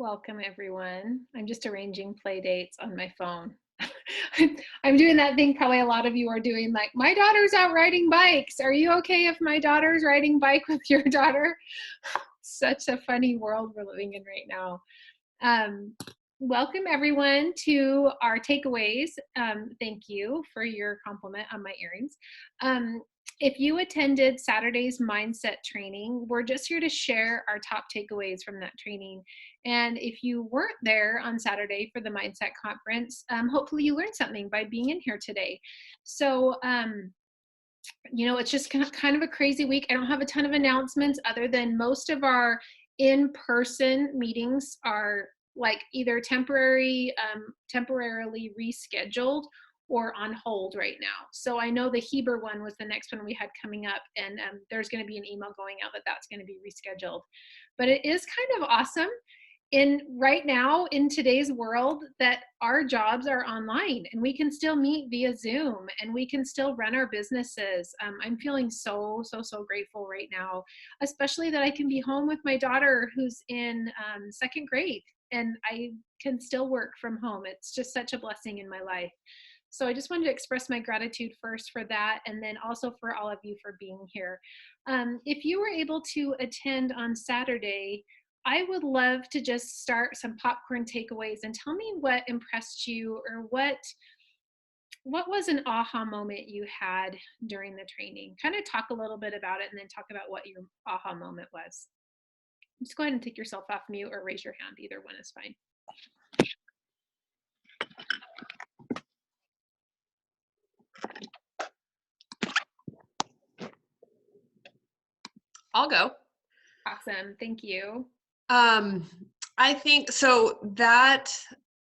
Welcome, everyone. I'm just arranging play dates on my phone. I'm doing that thing probably a lot of you are doing, like, my daughter's out riding bikes. Are you okay if my daughter's riding bike with your daughter? Such a funny world we're living in right now. Um, Welcome, everyone, to our takeaways. Thank you for your compliment on my earrings. Um, if you attended Saturday's mindset training, we're just here to share our top takeaways from that training. And if you weren't there on Saturday for the mindset conference, hopefully you learned something by being in here today. So, it's just kind of a crazy week. I don't have a ton of announcements other than most of our in-person meetings are like either temporarily rescheduled or on hold right now. So I know the Heber one was the next one we had coming up, and there's going to be an email going out that that's going to be rescheduled. But it is kind of awesome in right now in today's world that our jobs are online and we can still meet via Zoom and we can still run our businesses. I'm feeling so grateful right now, especially that I can be home with my daughter who's in second grade and I can still work from home. It's just such a blessing in my life. So I just wanted to express my gratitude first for that, and then also for all of you for being here. If you were able to attend on Saturday, I would love to just start some popcorn takeaways and tell me what impressed you, or what was an aha moment you had during the training. Kind of talk a little bit about it and then talk about what your aha moment was. Just go ahead and take yourself off mute or raise your hand. Either one is fine. I'll go. Awesome. Thank you. Um, I think so that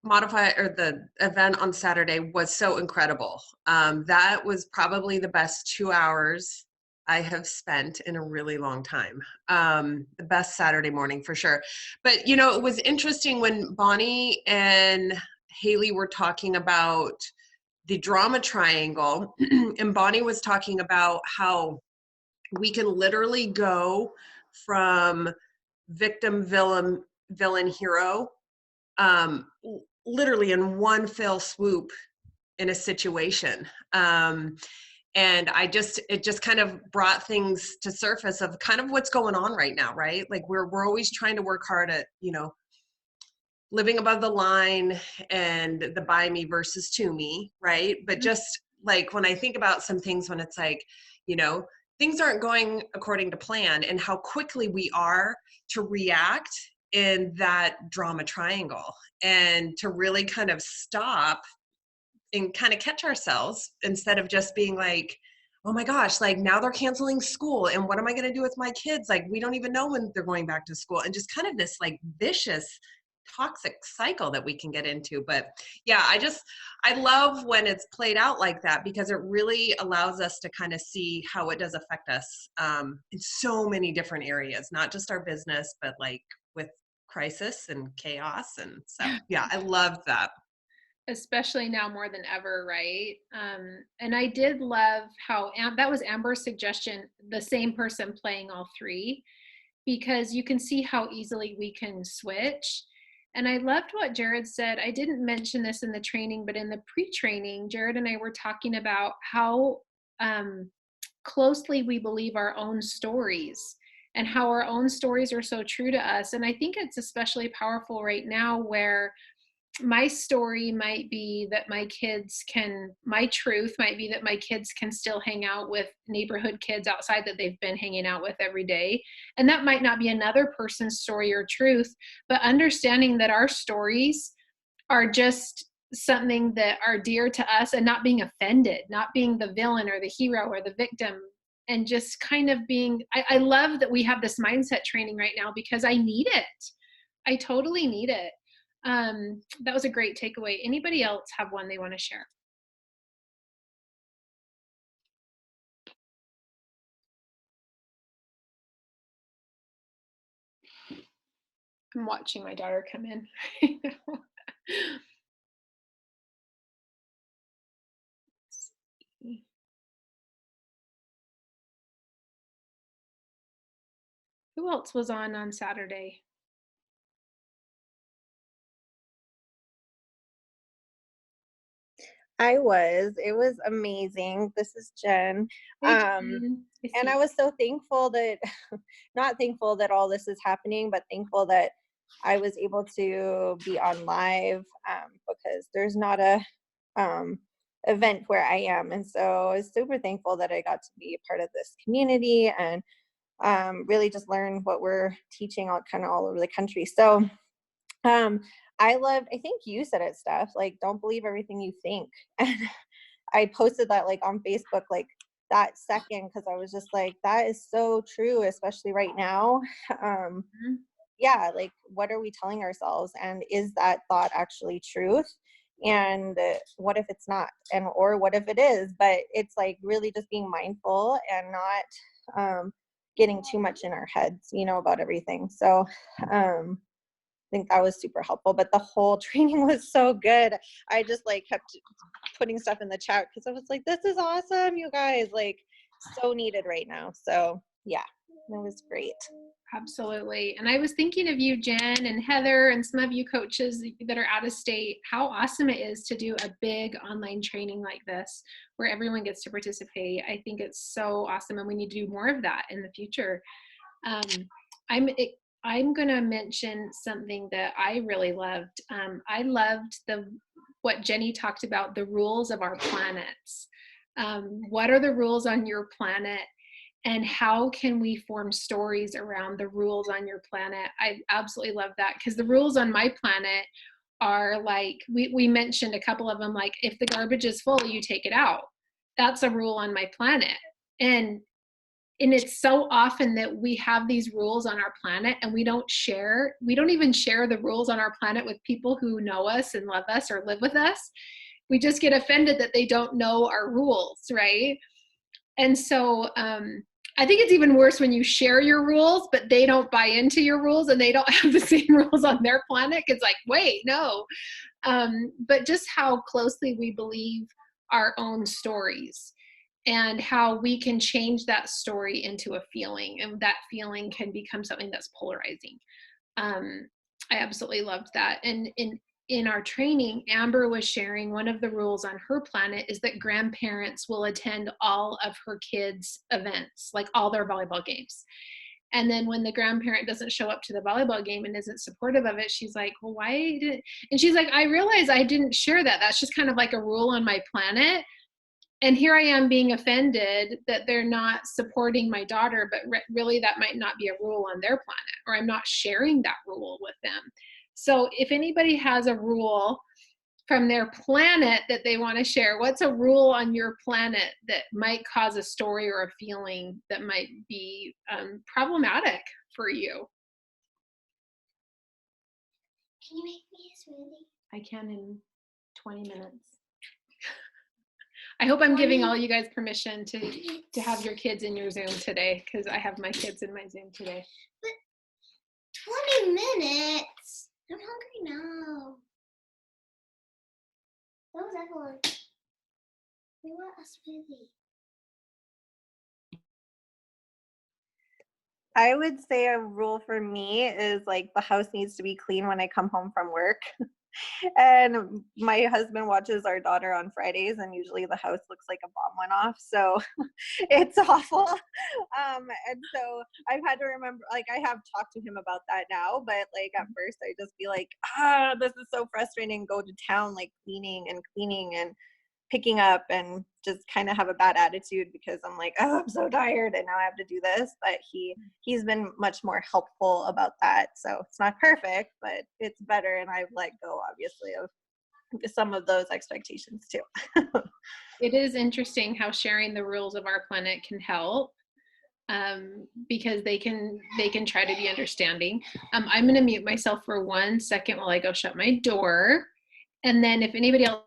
the event on Saturday was so incredible. That was probably the best 2 hours I have spent in a really long time. The best Saturday morning for sure. But it was interesting when Bonnie and Haley were talking about the drama triangle, and Bonnie was talking about how we can literally go from victim, villain, hero, literally in one fell swoop in a situation. And it just kind of brought things to surface of kind of what's going on right now, right? Like we're always trying to work hard at living above the line and the by me versus to me, right? But just like when I think about some things, when it's like, you know things aren't going according to plan, and how quickly we are to react in that drama triangle, and to really kind of stop and kind of catch ourselves instead of just being like, oh my gosh, like now they're canceling school and what am I going to do with my kids? Like we don't even know when they're going back to school, and just kind of this like vicious toxic cycle that we can get into. But yeah, I love when it's played out like that, because it really allows us to kind of see how it does affect us in so many different areas, not just our business, but like with crisis and chaos. And so yeah, I love that. Especially now more than ever, right? And I did love how that was Amber's suggestion, the same person playing all three, because you can see how easily we can switch. And I loved what Jared said. I didn't mention this in the training, but in the pre-training, Jared and I were talking about how closely we believe our own stories and how our own stories are so true to us. And I think it's especially powerful right now, where my story might be that my truth might be that my kids can still hang out with neighborhood kids outside that they've been hanging out with every day. And that might not be another person's story or truth, but understanding that our stories are just something that are dear to us, and not being offended, not being the villain or the hero or the victim, and just kind of being, I love that we have this mindset training right now because I need it. I totally need it. That was a great takeaway. Anybody else have one they want to share? I'm watching my daughter come in. Who else was on Saturday? It was amazing. This is Jen. Hey, Um, Jen. I and see. I was so thankful that, not thankful that all this is happening, but thankful that I was able to be on live, because there's not a um, event where I am. And so I was super thankful that I got to be a part of this community and really just learn what we're teaching all kind of all over the country. So um, I think you said it, Steph, like, don't believe everything you think. And I posted that like on Facebook, like that second, because I was just like, that is so true, especially right now. Um, Mhm. yeah, like, what are we telling ourselves? And is that thought actually truth? And what if it's not? And, or what if it is? But it's like really just being mindful and not getting too much in our heads, about everything. So, think that was super helpful, but the whole training was so good. I just like kept putting stuff in the chat because I was like, this is awesome, you guys, like, so needed right now. So yeah, it was great. Absolutely. And I was thinking of you, Jen and Heather, and some of you coaches that are out of state, how awesome it is to do a big online training like this where everyone gets to participate. I think it's so awesome, and we need to do more of that in the future. Um, I'm I'm going to mention something that I really loved. I loved what Jenny talked about, the rules of our planets. What are the rules on your planet? And how can we form stories around the rules on your planet? I absolutely love that, because the rules on my planet are like, we mentioned a couple of them, like if the garbage is full, you take it out. That's a rule on my planet. And it's so often that we have these rules on our planet and we don't even share the rules on our planet with people who know us and love us or live with us. We just get offended that they don't know our rules, right? And so I think it's even worse when you share your rules, but they don't buy into your rules and they don't have the same rules on their planet. It's like, wait, no. But just how closely we believe our own stories and how we can change that story into a feeling, and that feeling can become something that's polarizing. um, I absolutely loved that. And in our training, Amber was sharing one of the rules on her planet is that grandparents will attend all of her kids' events, like all their volleyball games. And then when the grandparent doesn't show up to the volleyball game and isn't supportive of it, she's like, well, why did, and she's like, I realize I didn't share that. That's just kind of like a rule on my planet. And here I am being offended that they're not supporting my daughter, but really that might not be a rule on their planet, or I'm not sharing that rule with them. So if anybody has a rule from their planet that they want to share, what's a rule on your planet that might cause a story or a feeling that might be problematic for you? Can you make me a smoothie? I can in 20 minutes. I hope I'm giving all you guys permission to have your kids in your Zoom today, because I have my kids in my Zoom today. But 20 minutes? I'm hungry now. That was everyone. We want a smoothie. I would say a rule for me is like the house needs to be clean when I come home from work. And my husband watches our daughter on Fridays, and usually the house looks like a bomb went off. So it's awful. And so I've had to remember, like, I have talked to him about that now, but like at first I just be like, this is so frustrating. Go to town, like cleaning and picking up, and just kind of have a bad attitude because I'm like, oh, I'm so tired and now I have to do this. But he's been much more helpful about that. So it's not perfect, but it's better. And I've let go, obviously, of some of those expectations too. It is interesting how sharing the rules of our planet can help, because they can try to be understanding. I'm going to mute myself for 1 second while I go shut my door. And then if anybody else.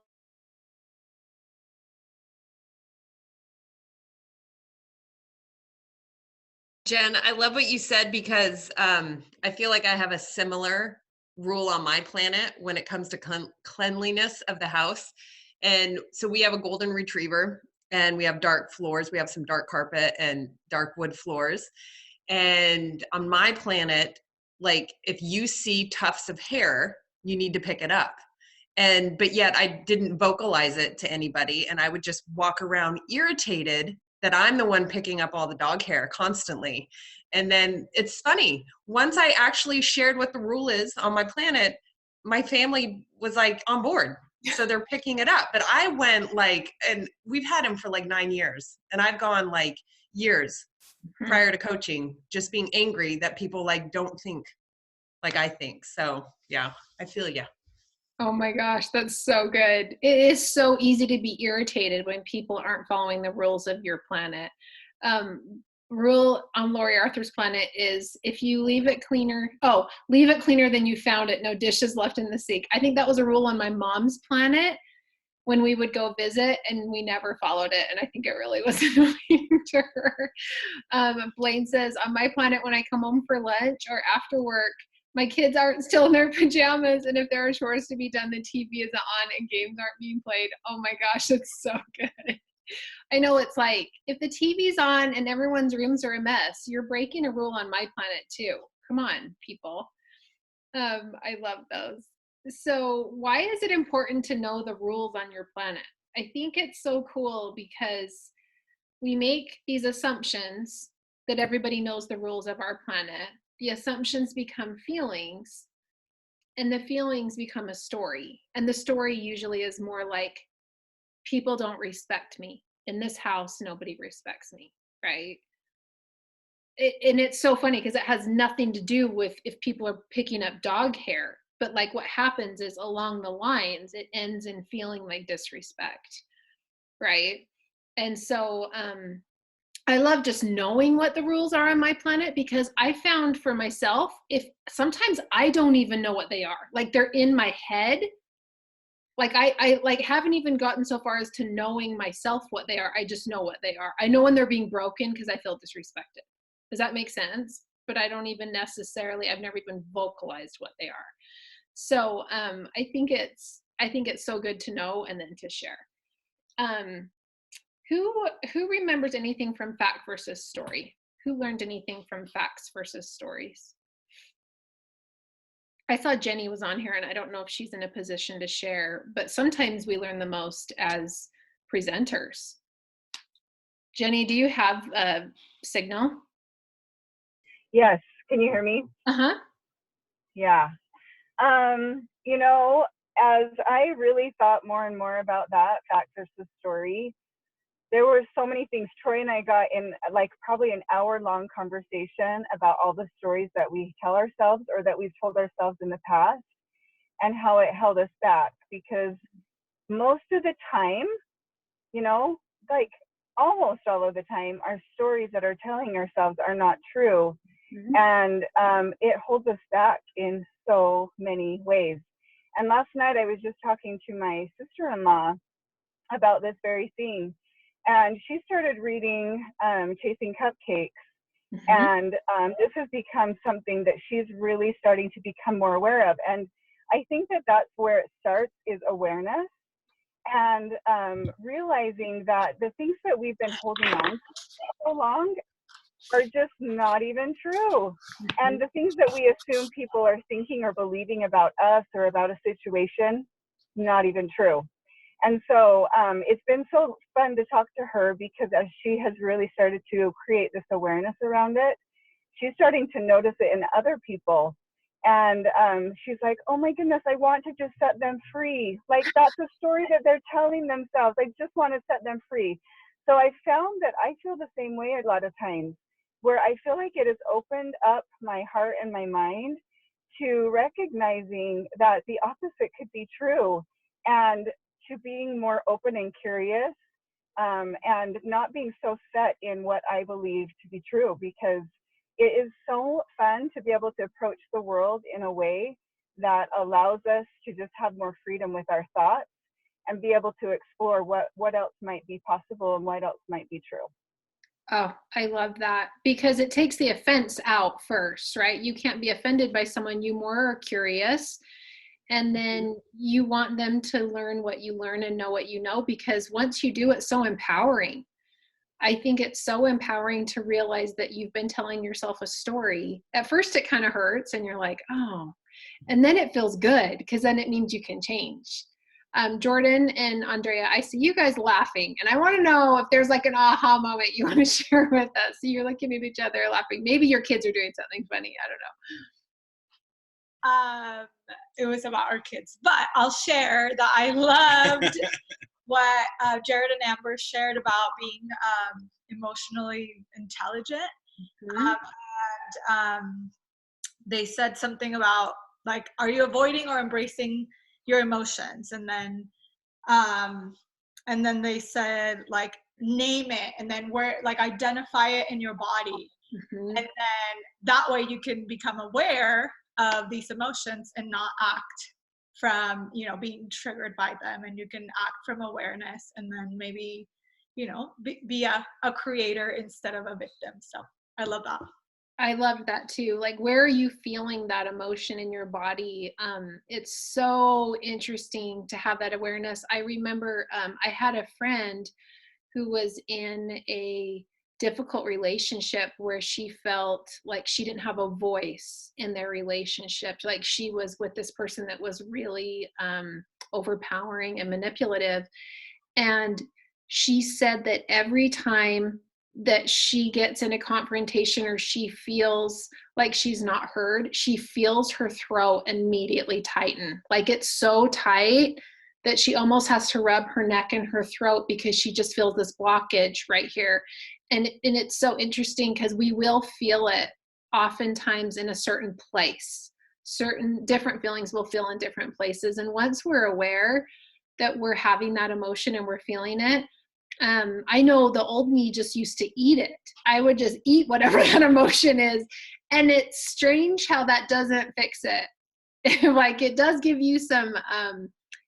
Jen, I love what you said, because I feel like I have a similar rule on my planet when it comes to cleanliness of the house. And so we have a golden retriever, and we have dark floors. We have some dark carpet and dark wood floors. And on my planet, like if you see tufts of hair, you need to pick it up. but yet I didn't vocalize it to anybody, and I would just walk around irritated that I'm the one picking up all the dog hair constantly. And then it's funny, once I actually shared what the rule is on my planet, my family was like on board. So they're picking it up. But I went like, and we've had him for like 9 years, and I've gone like years prior to coaching, just being angry that people like don't think like I think. So yeah, I feel you. Oh my gosh, that's so good. It is so easy to be irritated when people aren't following the rules of your planet. Rule on Lori Arthur's planet is if you leave it cleaner, leave it cleaner than you found it, no dishes left in the sink. I think that was a rule on my mom's planet when we would go visit, and we never followed it. And I think it really was annoying to her. Blaine says, on my planet, when I come home for lunch or after work, my kids aren't still in their pajamas, and if there are chores to be done, the TV isn't on and games aren't being played. Oh my gosh, that's so good. I know, it's like, if the TV's on and everyone's rooms are a mess, you're breaking a rule on my planet too. Come on, people. I love those. So why is it important to know the rules on your planet? I think it's so cool because we make these assumptions that everybody knows the rules of our planet. The assumptions become feelings, and the feelings become a story. And the story usually is more like, people don't respect me. In this house, nobody respects me, right? And it's so funny because it has nothing to do with if people are picking up dog hair. But like what happens is along the lines, it ends in feeling like disrespect, right? And so I love just knowing what the rules are on my planet, because I found for myself, if sometimes I don't even know what they are, like they're in my head. Like I like haven't even gotten so far as to knowing myself what they are. I just know what they are. I know when they're being broken because I feel disrespected. Does that make sense? But I don't even necessarily, I've never even vocalized what they are. So I think it's so good to know and then to share. Who remembers anything from fact versus story? Who learned anything from facts versus stories? I saw Jenny was on here, and I don't know if she's in a position to share, but sometimes we learn the most as presenters. Jenny, do you have a signal? Yes. Can you hear me? Uh-huh. Yeah. You know, as I really thought more and more about that fact versus story, there were so many things. Troy and I got in like probably an hour-long conversation about all the stories that we tell ourselves or that we've told ourselves in the past and how it held us back. Because most of the time, you know, like almost all of the time, our stories that are telling ourselves are not true. Mm-hmm. And it holds us back in so many ways. And last night I was just talking to my sister-in-law about this very thing. And she started reading Chasing Cupcakes. Mm-hmm. And this has become something that she's really starting to become more aware of. And I think that that's where it starts, is awareness. And realizing that the things that we've been holding on to for so long are just not even true. And the things that we assume people are thinking or believing about us or about a situation, not even true. And so it's been so fun to talk to her, because as she has really started to create this awareness around it, she's starting to notice it in other people. And she's like, oh my goodness, I want to just set them free. Like, that's a story that they're telling themselves. I just want to set them free. So I found that I feel the same way a lot of times, where I feel like it has opened up my heart and my mind to recognizing that the opposite could be true, and to being more open and curious, and not being so set in what I believe to be true, because it is so fun to be able to approach the world in a way that allows us to just have more freedom with our thoughts and be able to explore what else might be possible and what else might be true. Oh, I love that, because it takes the offense out first, right? You can't be offended by someone. You more are curious, and then you want them to learn what you learn and know what you know, because once you do, it's so empowering. I think it's so empowering to realize that you've been telling yourself a story. At first it kind of hurts and you're like, oh, and then it feels good because then it means you can change. Jordan and Andrea, I see you guys laughing, and I want to know if there's like an aha moment you want to share with us. So you're looking at each other laughing. Maybe your kids are doing something funny. I don't know. It was about our kids, but I'll share that I loved what Jared and Amber shared about being emotionally intelligent. Mm-hmm. They said something about like, are you avoiding or embracing your emotions? And then they said like, name it, and then where, like, identify it in your body. Mm-hmm. And then that way you can become aware of these emotions and not act from, you know, being triggered by them, and you can act from awareness, and then maybe, you know, be a creator instead of a victim. So I love that. I love that too. Like, where are you feeling that emotion in your body? It's so interesting to have that awareness. I remember I had a friend who was in a difficult relationship where she felt like she didn't have a voice in their relationship. Like, she was with this person that was really overpowering and manipulative. And she said that every time that she gets in a confrontation or she feels like she's not heard, she feels her throat immediately tighten. Like, it's so tight that she almost has to rub her neck and her throat because she just feels this blockage right here. And it's so interesting because we will feel it oftentimes in a certain place. Certain different feelings we'll feel in different places. And once we're aware that we're having that emotion and we're feeling it, I know the old me just used to eat it. I would just eat whatever that emotion is. And it's strange how that doesn't fix it. Like, it does give you some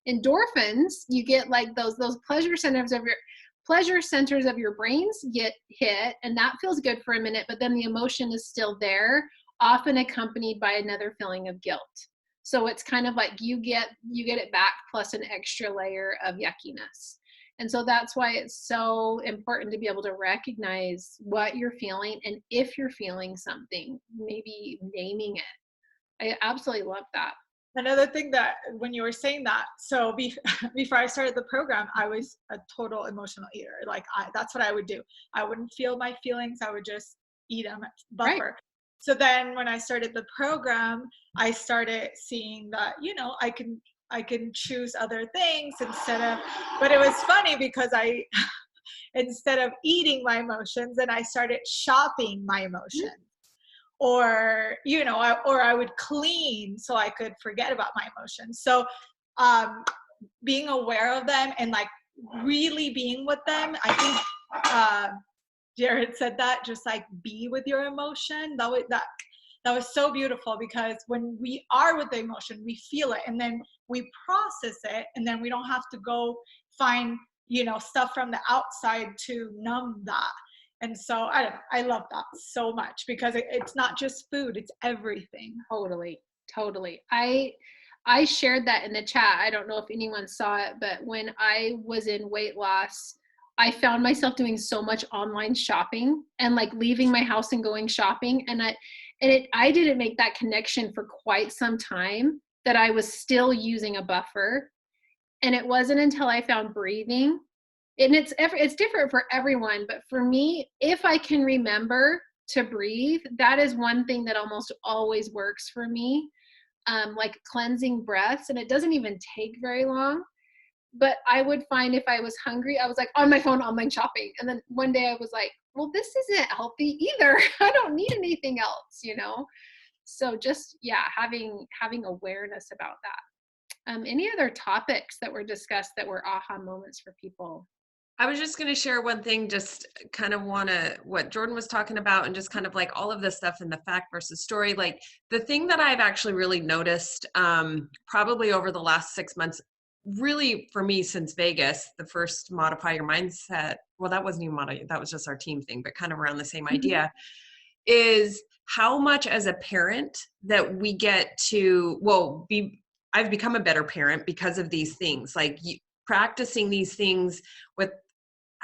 endorphins. You get like those pleasure centers of your brains get hit, and that feels good for a minute, but then the emotion is still there, often accompanied by another feeling of guilt. So it's kind of like you get it back plus an extra layer of yuckiness. And so that's why it's so important to be able to recognize what you're feeling, and if you're feeling something, maybe naming it. I absolutely love that. Another thing that when you were saying that, so before I started the program, I was a total emotional eater. Like, that's what I would do. I wouldn't feel my feelings. I would just eat them, buffer. Right. So then when I started the program, I started seeing that, you know, I can choose other things instead of, but it was funny because instead of eating my emotions, and I started shopping my emotions. Or, you know, I would clean so I could forget about my emotions. So being aware of them and like really being with them, I think Jared said that, just like be with your emotion. That was so beautiful, because when we are with the emotion, we feel it and then we process it, and then we don't have to go find, you know, stuff from the outside to numb that. And so I don't know, I love that so much, because it's not just food, it's everything. Totally. I shared that in the chat. I don't know if anyone saw it, but when I was in weight loss, I found myself doing so much online shopping and like leaving my house and going shopping. And I didn't make that connection for quite some time, that I was still using a buffer. And it wasn't until I found breathing. And it's different for everyone, but for me, if I can remember to breathe, that is one thing that almost always works for me. Like cleansing breaths, and it doesn't even take very long. But I would find if I was hungry, I was like on my phone online shopping. And then one day I was like, well, this isn't healthy either. I don't need anything else, you know? So just, yeah, having awareness about that. Any other topics that were discussed that were aha moments for people? I was just going to share one thing, just kind of what Jordan was talking about, and just kind of like all of this stuff in the fact versus story. Like, the thing that I've actually really noticed probably over the last 6 months, really for me since Vegas, the first Modify Your Mindset, well, that wasn't even that was just our team thing, but kind of around the same idea, is how much as a parent that we get to, I've become a better parent because of these things, like practicing these things with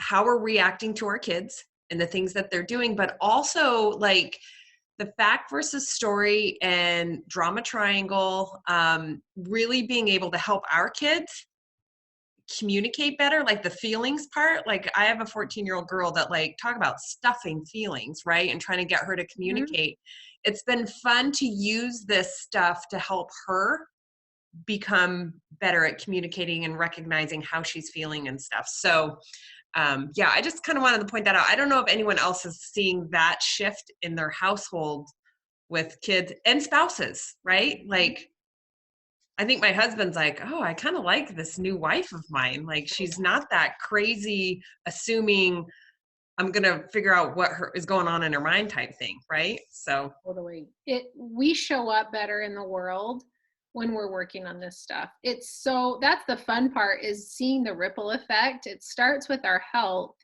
how we're reacting to our kids and the things that they're doing, but also like the fact versus story and drama triangle, really being able to help our kids communicate better, like the feelings part. Like I have a 14-year-old girl that like talk about stuffing feelings, right? And trying to get her to communicate. It's been fun to use this stuff to help her become better at communicating and recognizing how she's feeling and stuff. So yeah, I just kind of wanted to point that out. I don't know if anyone else is seeing that shift in their household with kids and spouses, right? Like, I think my husband's like, oh, I kind of like this new wife of mine. Like, she's not that crazy, assuming I'm going to figure out what is going on in her mind type thing, right? So Totally. We show up better in the world when we're working on this stuff. That's the fun part, is seeing the ripple effect. It starts with our health,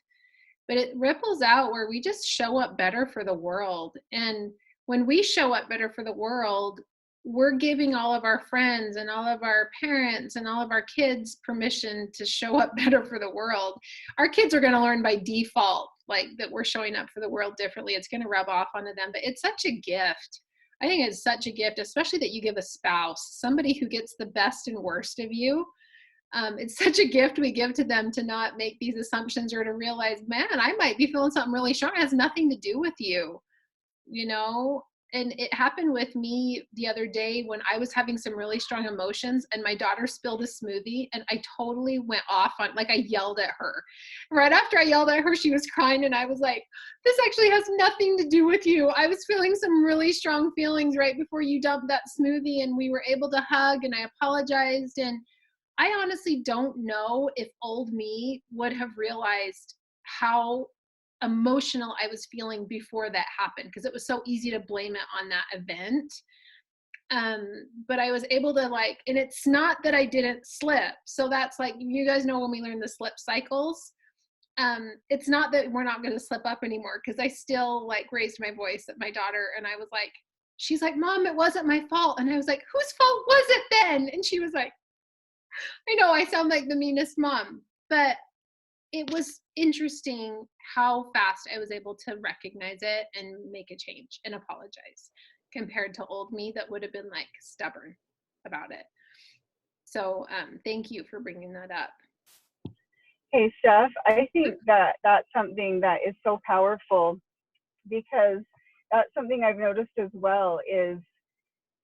but it ripples out where we just show up better for the world. And when we show up better for the world, we're giving all of our friends and all of our parents and all of our kids permission to show up better for the world. Our kids are going to learn by default, like, that we're showing up for the world differently. It's going to rub off onto them, but it's such a gift. I think it's such a gift, especially that you give a spouse, somebody who gets the best and worst of you. It's such a gift we give to them, to not make these assumptions, or to realize, man, I might be feeling something really strong. It has nothing to do with you, you know? And it happened with me the other day when I was having some really strong emotions, and my daughter spilled a smoothie, and I totally went off on, like, I yelled at her. Right after I yelled at her, she was crying, and I was like, this actually has nothing to do with you. I was feeling some really strong feelings right before you dumped that smoothie, and we were able to hug, and I apologized. And I honestly don't know if old me would have realized how emotional I was feeling before that happened, because it was so easy to blame it on that event. But I was able to, like, and it's not that I didn't slip. So that's, like, you guys know when we learn the slip cycles, it's not that we're not going to slip up anymore, because I still, like, raised my voice at my daughter, and I was like, she's like, Mom, it wasn't my fault. And I was like, whose fault was it then? And she was like, I know I sound like the meanest mom, but it was interesting how fast I was able to recognize it and make a change and apologize, compared to old me that would have been, like, stubborn about it. So thank you for bringing that up. Hey, Steph, I think that that's something that is so powerful, because that's something I've noticed as well, is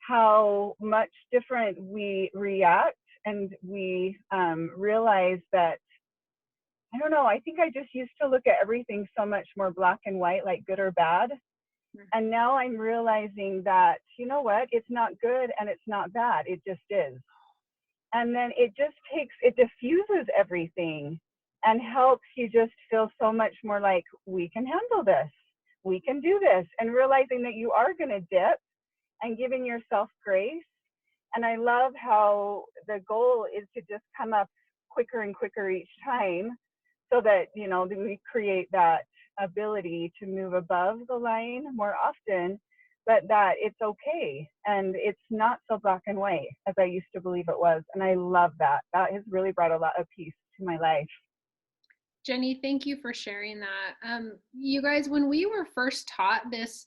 how much different we react, and we realize that, I don't know, I think I just used to look at everything so much more black and white, like good or bad. And now I'm realizing that, you know what, it's not good and it's not bad, it just is. And then it diffuses everything and helps you just feel so much more like, we can handle this, we can do this, and realizing that you are going to dip and giving yourself grace. And I love how the goal is to just come up quicker and quicker each time, so that, you know, we create that ability to move above the line more often, but that it's okay and it's not so black and white as I used to believe it was. And I love that. That has really brought a lot of peace to my life. Jenny, thank you for sharing that. You guys, when we were first taught this,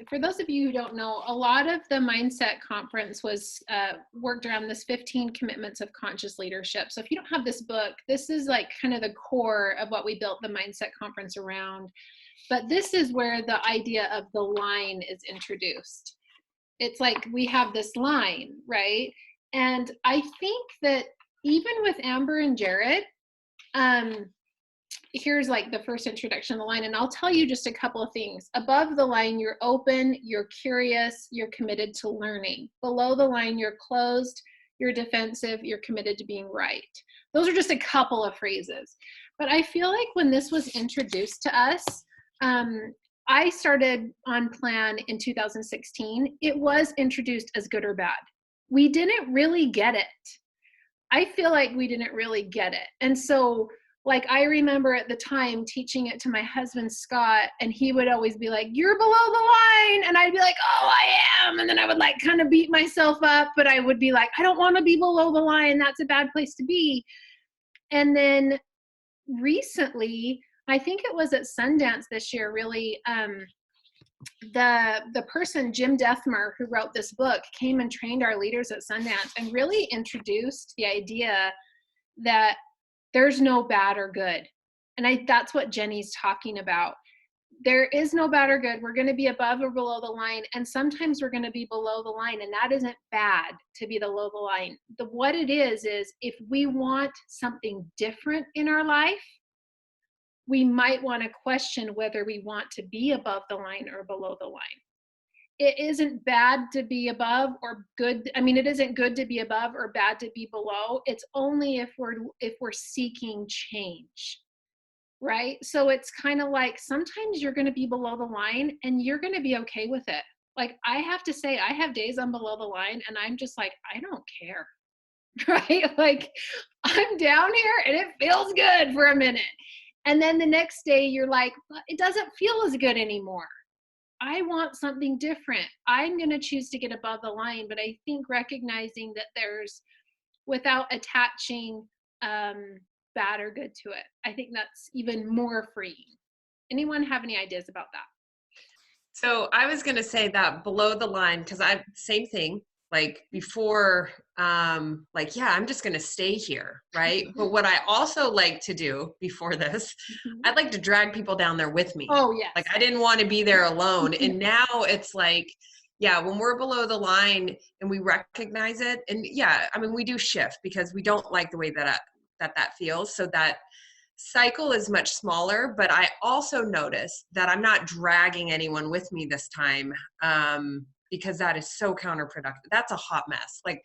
for those of you who don't know, a lot of the Mindset Conference was worked around this 15 commitments of conscious leadership. So if you don't have this book, this is like kind of the core of what we built the Mindset Conference around. But this is where the idea of the line is introduced. It's like we have this line, right? And I think that even with Amber and Jared, here's like the first introduction of the line, and I'll tell you just a couple of things. Above the line, you're open, you're curious, you're committed to learning. Below the line, you're closed, you're defensive, you're committed to being right. Those are just a couple of phrases. But I feel like when this was introduced to us, I started on Plan in 2016. It was introduced as good or bad. We didn't really get it. I feel like we didn't really get it. And so, like, I remember at the time teaching it to my husband, Scott, and he would always be like, you're below the line. And I'd be like, oh, I am. And then I would, like, kind of beat myself up, but I would be like, I don't want to be below the line. That's a bad place to be. And then recently, I think it was at Sundance this year, really, the person, Jim Dethmer, who wrote this book, came and trained our leaders at Sundance and really introduced the idea that there's no bad or good. And that's what Jenny's talking about. There is no bad or good. We're going to be above or below the line. And sometimes we're going to be below the line. And that isn't bad to be below the line. What it is if we want something different in our life, we might want to question whether we want to be above the line or below the line. It isn't bad to be above or good. I mean, it isn't good to be above or bad to be below. It's only if we're seeking change. Right? So it's kind of like sometimes you're going to be below the line and you're going to be okay with it. Like, I have to say, I have days I'm below the line and I'm just like, I don't care. Right? Like, I'm down here and it feels good for a minute. And then the next day you're like, it doesn't feel as good anymore. I want something different. I'm going to choose to get above the line. But I think recognizing that there's, without attaching bad or good to it, I think that's even more freeing. Anyone have any ideas about that? So I was going to say that below the line, because same thing, like before, like, yeah, I'm just going to stay here. Right. But what I also like to do before this, I'd like to drag people down there with me. Oh, yes. Like, I didn't want to be there alone. And now it's like, yeah, when we're below the line and we recognize it, and yeah, I mean, we do shift because we don't like the way that feels. So that cycle is much smaller, but I also notice that I'm not dragging anyone with me this time, because that is so counterproductive. That's a hot mess. Like,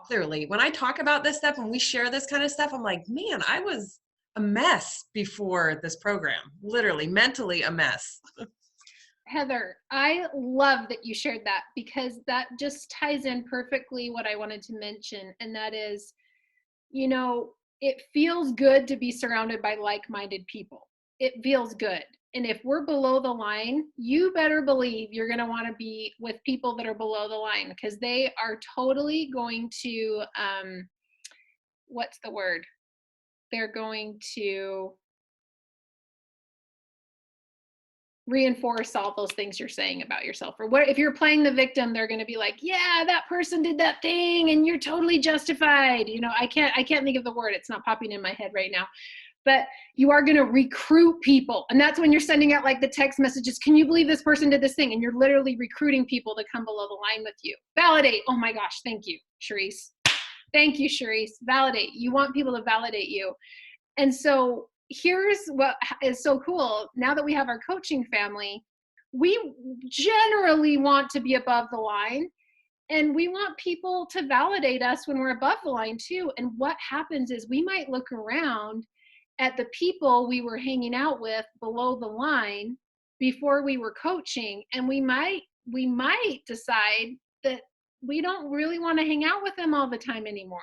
clearly, when I talk about this stuff and we share this kind of stuff, I'm like, man, I was a mess before this program, literally mentally a mess. Heather, I love that you shared that, because that just ties in perfectly what I wanted to mention. And that is, you know, it feels good to be surrounded by like-minded people. It feels good. And if we're below the line, you better believe you're going to want to be with people that are below the line, because they are totally going to, what's the word? They're going to reinforce all those things you're saying about yourself. Or what if you're playing the victim, they're going to be like, yeah, that person did that thing and you're totally justified. You know, I can't think of the word. It's not popping in my head right now. But you are going to recruit people. And that's when you're sending out like the text messages. Can you believe this person did this thing? And you're literally recruiting people to come below the line with you. Validate. Oh my gosh. Thank you, Charisse. Thank you, Charisse. Validate. You want people to validate you. And so here's what is so cool. Now that we have our coaching family, we generally want to be above the line, and we want people to validate us when we're above the line too. And what happens is we might look around at the people we were hanging out with below the line before we were coaching, and we might decide that we don't really want to hang out with them all the time anymore.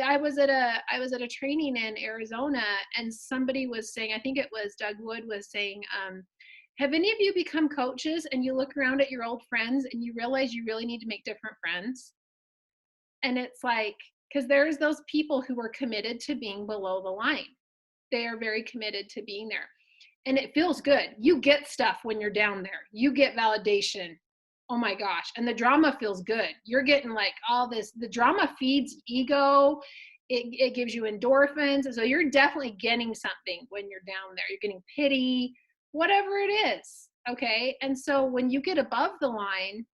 I was at a training in Arizona, and somebody was saying, I think it was Doug Wood was saying, have any of you become coaches and you look around at your old friends and you realize you really need to make different friends? And it's like, because there's those people who are committed to being below the line. They are very committed to being there. And it feels good. You get stuff when you're down there. You get validation. Oh my gosh. And the drama feels good. You're getting like all this, the drama feeds ego. It gives you endorphins. So you're definitely getting something when you're down there. You're getting pity, whatever it is. Okay. And so when you get above the line,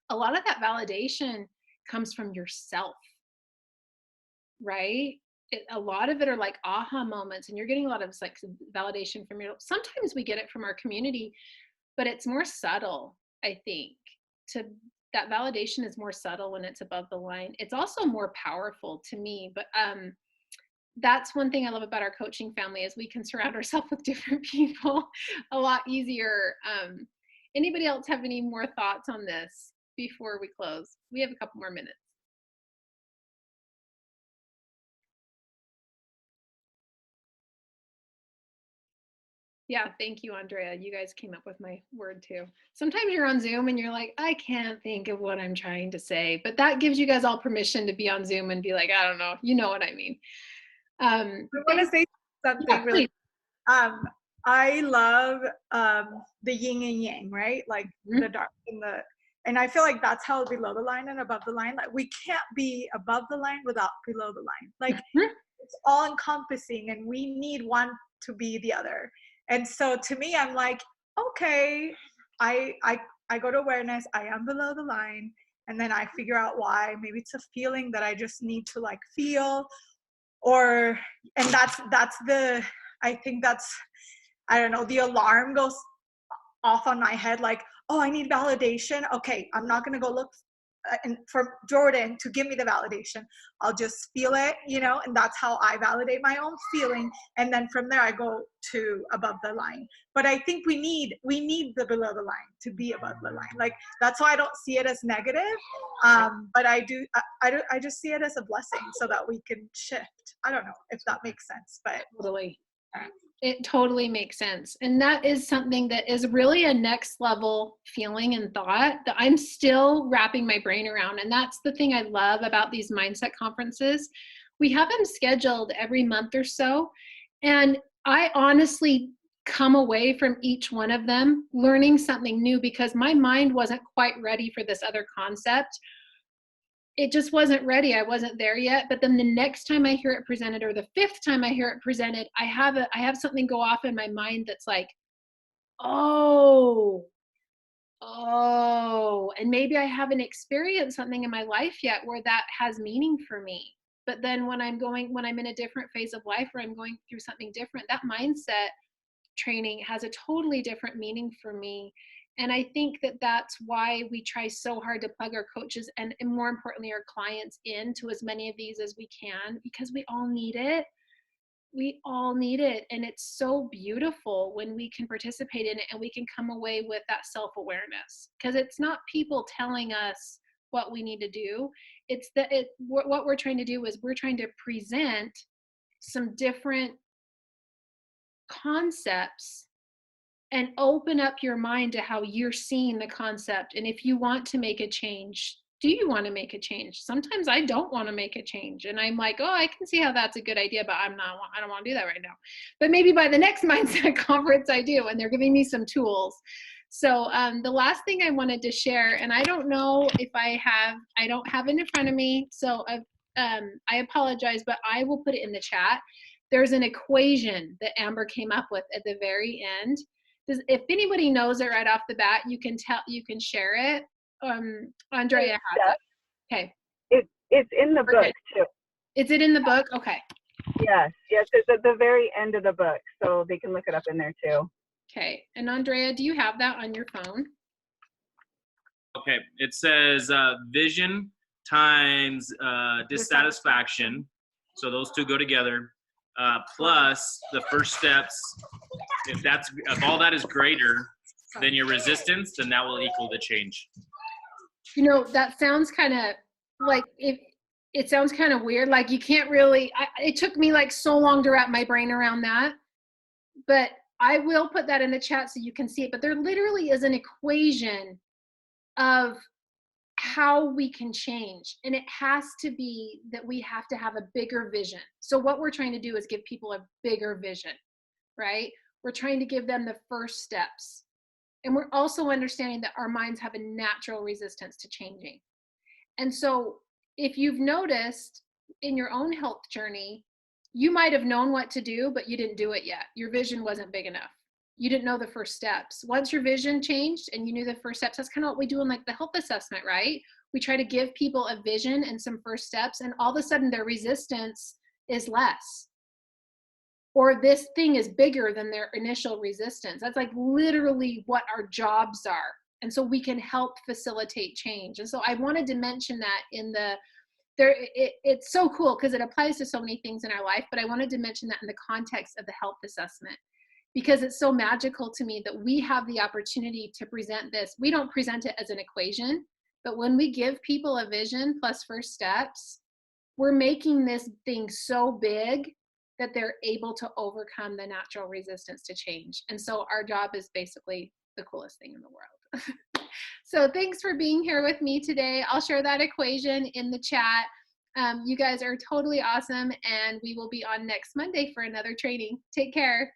a lot of that validation comes from yourself, right? A lot of it are like aha moments, and you're getting a lot of like validation from your, sometimes we get it from our community, but it's more subtle. I think that validation is more subtle when it's above the line. It's also more powerful to me, but that's one thing I love about our coaching family is we can surround ourselves with different people a lot easier. Anybody else have any more thoughts on this before we close? We have a couple more minutes. Yeah, thank you, Andrea. You guys came up with my word too. Sometimes you're on Zoom and you're like, I can't think of what I'm trying to say, but that gives you guys all permission to be on Zoom and be like, I don't know, you know what I mean. I want to say something yeah, really. please. I love the yin and yang, right? Like the dark and the, and I feel like that's how below the line and above the line. Like we can't be above the line without below the line. Like it's all encompassing, and we need one to be the other. And so to me, I'm like, okay, I go to awareness. I am below the line, and then I figure out why. Maybe it's a feeling that I just need to like feel, or and that's the, I think that's, I don't know, the alarm goes off on my head like, oh, I need validation. Okay, I'm not going to go look for Jordan to give me the validation. I'll just feel it, you know, and that's how I validate my own feeling. And then from there I go to above the line. But I think we need the below the line to be above the line. Like that's why I don't see it as negative. But I just see it as a blessing so that we can shift. I don't know if that makes sense, but Totally. It totally makes sense. And that is something that is really a next level feeling and thought that I'm still wrapping my brain around. And that's the thing I love about these mindset conferences. We have them scheduled every month or so. And I honestly come away from each one of them learning something new because my mind wasn't quite ready for this other concept. It just wasn't ready. I wasn't there yet. But then the next time I hear it presented, or the fifth time I hear it presented, I have something go off in my mind that's like, oh, and maybe I haven't experienced something in my life yet where that has meaning for me. But then when I'm in a different phase of life, or I'm going through something different, that mindset training has a totally different meaning for me. And I think that that's why we try so hard to plug our coaches and more importantly, our clients into as many of these as we can, because we all need it. We all need it. And it's so beautiful when we can participate in it and we can come away with that self-awareness, because it's not people telling us what we need to do. It's what we're trying to do is we're trying to present some different concepts and open up your mind to how you're seeing the concept. And if you want to make a change, do you want to make a change? Sometimes I don't want to make a change. And I'm like, oh, I can see how that's a good idea, but I don't want to do that right now. But maybe by the next mindset conference I do, and they're giving me some tools. So the last thing I wanted to share, and I don't know if I don't have it in front of me. So I apologize, but I will put it in the chat. There's an equation that Amber came up with at the very end. If anybody knows it right off the bat, you can share it. Andrea has it. Okay. It's in the book too. Is it in the book? Okay. Yes, it's at the very end of the book, so they can look it up in there too. Okay. And Andrea, do you have that on your phone? Okay. It says vision times dissatisfaction. So those two go together. Plus the first steps. If all that is greater than your resistance, then that will equal the change. You know, that sounds kind of like, it sounds kind of weird. Like you can't really, it took me like so long to wrap my brain around that, but I will put that in the chat so you can see it. But there literally is an equation of how we can change. And it has to be that we have to have a bigger vision. So what we're trying to do is give people a bigger vision, right? We're trying to give them the first steps. And we're also understanding that our minds have a natural resistance to changing. And so if you've noticed in your own health journey, you might have known what to do, but you didn't do it yet. Your vision wasn't big enough. You didn't know the first steps. Once your vision changed and you knew the first steps, that's kind of what we do in like the health assessment, right? We try to give people a vision and some first steps, and all of a sudden their resistance is less. Or this thing is bigger than their initial resistance. That's like literally what our jobs are. And so we can help facilitate change. And so I wanted to mention that it's so cool because it applies to so many things in our life, but I wanted to mention that in the context of the health assessment, because it's so magical to me that we have the opportunity to present this. We don't present it as an equation, but when we give people a vision plus first steps, we're making this thing so big that they're able to overcome the natural resistance to change. And so our job is basically the coolest thing in the world. So thanks for being here with me today. I'll share that equation in the chat. You guys are totally awesome, and we will be on next Monday for another training. Take care.